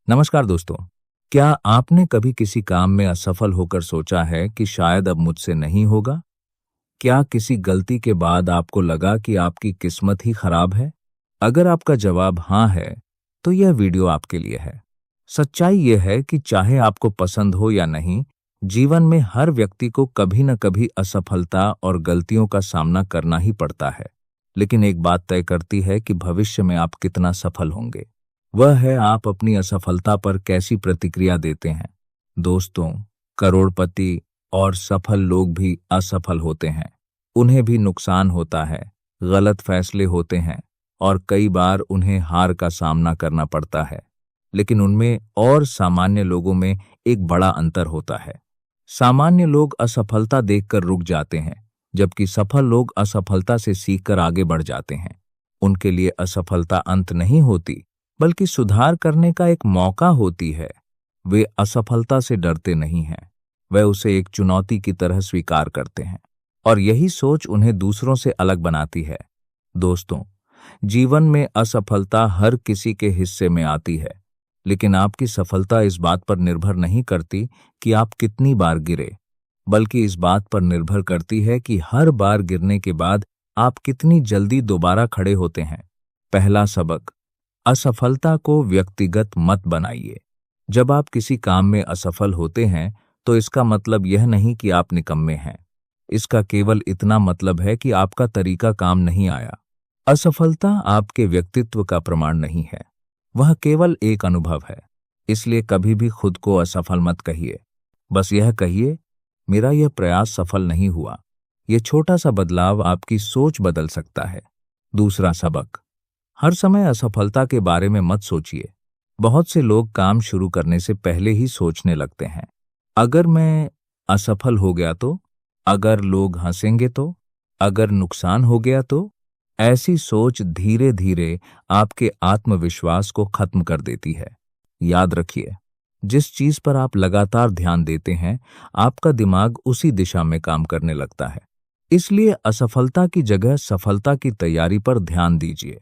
नमस्कार दोस्तों। क्या आपने कभी किसी काम में असफल होकर सोचा है कि शायद अब मुझसे नहीं होगा? क्या किसी गलती के बाद आपको लगा कि आपकी किस्मत ही खराब है? अगर आपका जवाब हाँ है, तो यह वीडियो आपके लिए है। सच्चाई यह है कि चाहे आपको पसंद हो या नहीं, जीवन में हर व्यक्ति को कभी न कभी असफलता और गलतियों का सामना करना ही पड़ता है। लेकिन एक बात तय करती है कि भविष्य में आप कितना सफल होंगे। वह है आप अपनी असफलता पर कैसी प्रतिक्रिया देते हैं। दोस्तों, करोड़पति और सफल लोग भी असफल होते हैं। उन्हें भी नुकसान होता है, गलत फैसले होते हैं और कई बार उन्हें हार का सामना करना पड़ता है। लेकिन उनमें और सामान्य लोगों में एक बड़ा अंतर होता है। सामान्य लोग असफलता देखकर रुक जाते हैं, जबकि सफल लोग असफलता से सीखकर आगे बढ़ जाते हैं। उनके लिए असफलता अंत नहीं होती, बल्कि सुधार करने का एक मौका होती है। वे असफलता से डरते नहीं हैं, वे उसे एक चुनौती की तरह स्वीकार करते हैं और यही सोच उन्हें दूसरों से अलग बनाती है। दोस्तों, जीवन में असफलता हर किसी के हिस्से में आती है, लेकिन आपकी सफलता इस बात पर निर्भर नहीं करती कि आप कितनी बार गिरे, बल्कि इस बात पर निर्भर करती है कि हर बार गिरने के बाद आप कितनी जल्दी दोबारा खड़े होते हैं। पहला सबक, असफलता को व्यक्तिगत मत बनाइए। जब आप किसी काम में असफल होते हैं, तो इसका मतलब यह नहीं कि आप निकम्मे हैं। इसका केवल इतना मतलब है कि आपका तरीका काम नहीं आया। असफलता आपके व्यक्तित्व का प्रमाण नहीं है, वह केवल एक अनुभव है। इसलिए कभी भी खुद को असफल मत कहिए। बस यह कहिए, मेरा यह प्रयास सफल नहीं हुआ। यह छोटा सा बदलाव आपकी सोच बदल सकता है। दूसरा सबक, हर समय असफलता के बारे में मत सोचिए। बहुत से लोग काम शुरू करने से पहले ही सोचने लगते हैं, अगर मैं असफल हो गया तो, अगर लोग हंसेंगे तो, अगर नुकसान हो गया तो। ऐसी सोच धीरे धीरे आपके आत्मविश्वास को खत्म कर देती है। याद रखिए, जिस चीज पर आप लगातार ध्यान देते हैं, आपका दिमाग उसी दिशा में काम करने लगता है। इसलिए असफलता की जगह सफलता की तैयारी पर ध्यान दीजिए।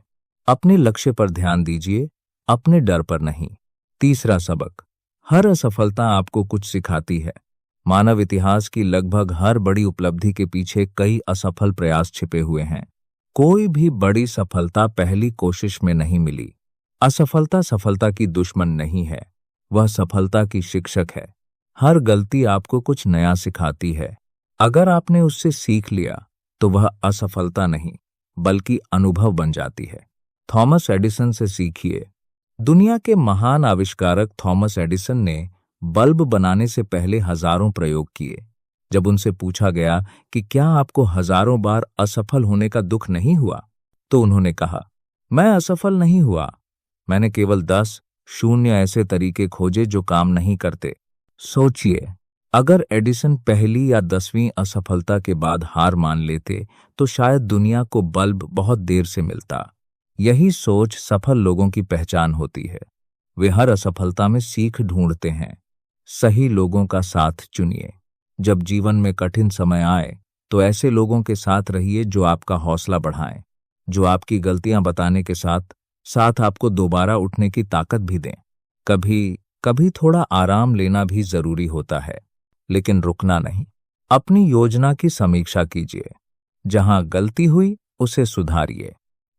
अपने लक्ष्य पर ध्यान दीजिए, अपने डर पर नहीं। तीसरा सबक, हर असफलता आपको कुछ सिखाती है। मानव इतिहास की लगभग हर बड़ी उपलब्धि के पीछे कई असफल प्रयास छिपे हुए हैं। कोई भी बड़ी सफलता पहली कोशिश में नहीं मिली। असफलता सफलता की दुश्मन नहीं है, वह सफलता की शिक्षक है। हर गलती आपको कुछ नया सिखाती है। अगर आपने उससे सीख लिया, तो वह असफलता नहीं, बल्कि अनुभव बन जाती है। थॉमस एडिसन से सीखिए। दुनिया के महान आविष्कारक थॉमस एडिसन ने बल्ब बनाने से पहले हजारों प्रयोग किए। जब उनसे पूछा गया कि क्या आपको हजारों बार असफल होने का दुख नहीं हुआ, तो उन्होंने कहा, मैं असफल नहीं हुआ, मैंने केवल 10 शून्य ऐसे तरीके खोजे जो काम नहीं करते। सोचिए, अगर एडिसन पहली या 10वीं असफलता के बाद हार मान लेते, तो शायद दुनिया को बल्ब बहुत देर से मिलता। यही सोच सफल लोगों की पहचान होती है। वे हर असफलता में सीख ढूंढते हैं। सही लोगों का साथ चुनिए। जब जीवन में कठिन समय आए, तो ऐसे लोगों के साथ रहिए जो आपका हौसला बढ़ाएं, जो आपकी गलतियां बताने के साथ साथ आपको दोबारा उठने की ताकत भी दें। कभी कभी थोड़ा आराम लेना भी जरूरी होता है, लेकिन रुकना नहीं। अपनी योजना की समीक्षा कीजिए। जहां गलती हुई, उसे सुधारिए।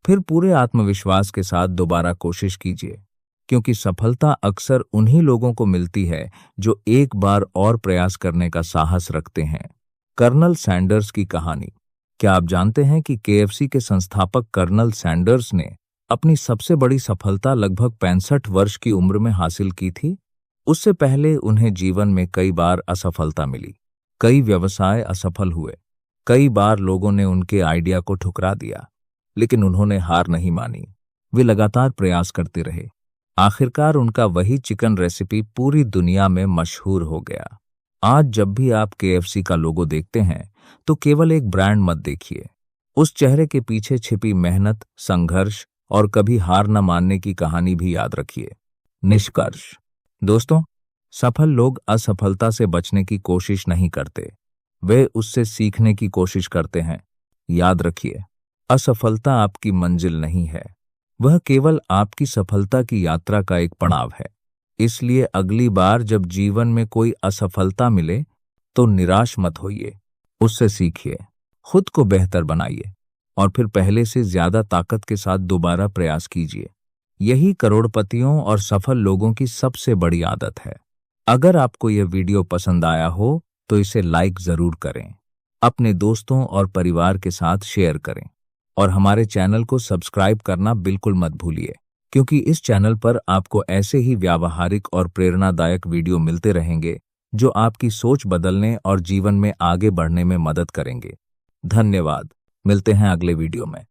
फिर पूरे आत्मविश्वास के साथ दोबारा कोशिश कीजिए, क्योंकि सफलता अक्सर उन्हीं लोगों को मिलती है जो एक बार और प्रयास करने का साहस रखते हैं। कर्नल सैंडर्स की कहानी। क्या आप जानते हैं कि केएफसी के संस्थापक कर्नल सैंडर्स ने अपनी सबसे बड़ी सफलता लगभग 65 वर्ष की उम्र में हासिल की थी? उससे पहले उन्हें जीवन में कई बार असफलता मिली। कई व्यवसाय असफल हुए। कई बार लोगों ने उनके आइडिया को ठुकरा दिया, लेकिन उन्होंने हार नहीं मानी। वे लगातार प्रयास करते रहे। आखिरकार उनका वही चिकन रेसिपी पूरी दुनिया में मशहूर हो गया। आज जब भी आप केएफसी का लोगो देखते हैं, तो केवल एक ब्रांड मत देखिए। उस चेहरे के पीछे छिपी मेहनत, संघर्ष और कभी हार न मानने की कहानी भी याद रखिए। निष्कर्ष, दोस्तों, सफल लोग असफलता से बचने की कोशिश नहीं करते, वे उससे सीखने की कोशिश करते हैं। याद रखिए, असफलता आपकी मंजिल नहीं है, वह केवल आपकी सफलता की यात्रा का एक पड़ाव है। इसलिए अगली बार जब जीवन में कोई असफलता मिले तो निराश मत होइए, उससे सीखिए, खुद को बेहतर बनाइए और फिर पहले से ज्यादा ताकत के साथ दोबारा प्रयास कीजिए। यही करोड़पतियों और सफल लोगों की सबसे बड़ी आदत है। अगर आपको यह वीडियो पसंद आया हो तो इसे लाइक जरूर करें, अपने दोस्तों और परिवार के साथ शेयर करें और हमारे चैनल को सब्सक्राइब करना बिल्कुल मत भूलिए, क्योंकि इस चैनल पर आपको ऐसे ही व्यावहारिक और प्रेरणादायक वीडियो मिलते रहेंगे जो आपकी सोच बदलने और जीवन में आगे बढ़ने में मदद करेंगे। धन्यवाद। मिलते हैं अगले वीडियो में।